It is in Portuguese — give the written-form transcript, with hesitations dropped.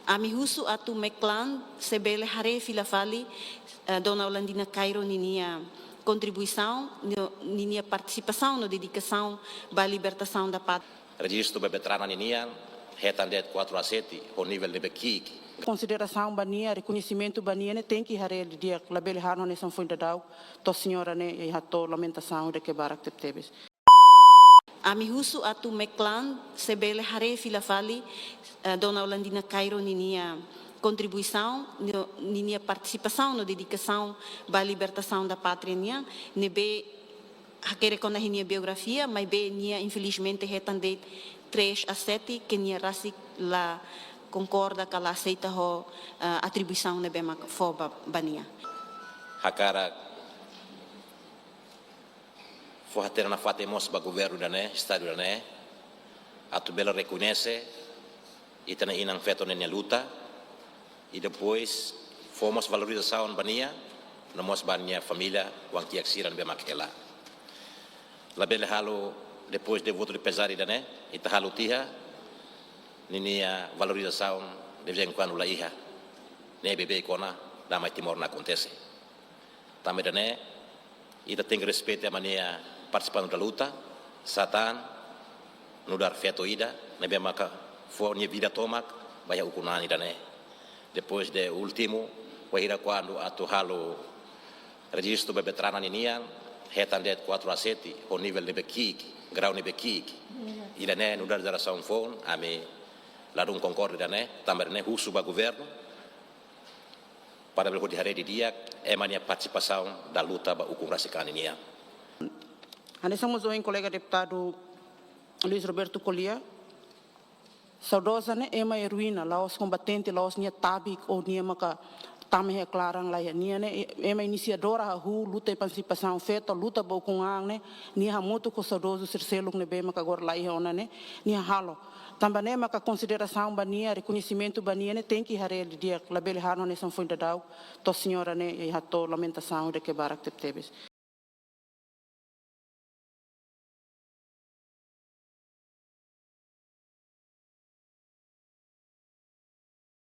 Ami husu atu meclan sebele hare filafali Dona Olandina Cairo ninia contribuição, ninia participação na dedicação para a libertação da pátria. Registro bebetrana ninia retandet 4 a 7 o nível de bequik. Consideração bania, reconhecimento bania, né, tem que haver de dia, labele harno nessa foi dadau, to senhora né, e hato lamentação de que barak tebes. Ami husu atu meclan sebele hare filafali Dona Olandina Cairo ninia contribuição, ninia participação na dedicação para a libertação da pátria nia, nebe hakere kona hinia biografia, mas be nia infelizmente retandet 3 a 7 que nia rasik la concorda com a aceita a atribuição de bema foba bania. Hakara for ter na fate mos ba governo da né, estado da né, atu bela reconhece e tana inang feto nenya luta e depois fomos valorização bania na mos bania família wang tiak siran bema kela. La bela halo depois de voto de pesari da né, ita halo tiha ninia valorização de vez em quando la iha ne bebe kona da mai timor na acontece também da né ita tem respeito a mania participando da luta satan no dar feto ida ne be maka for ni vida tomak baya ukunani da né depois de último wahira quando atu halo registro bebetrana ninia retandet 4 a 7 o nível de bekik grau de bekik ida né no dar geração phone ame lá não concorda da né também né husu ba governo para ver o dia de dia é mania participação da luta ba hukum rasikaninia. Ane somos um colega deputado Luiz Roberto Collier. Saudosa né ema heroína lá os combatentes lá os nia tabik ou nia maka também clarang lá nia né ema iniciadora a luta e participação feita luta ba hukum né nia muito com saudoso serceluk né bem maka agora lá ona né nia halo também né maka consideração bania reconhecimento bania né tem que haver de dia labele harno nessa foi dadau to senhora né e hato lamentação de que barak tebes.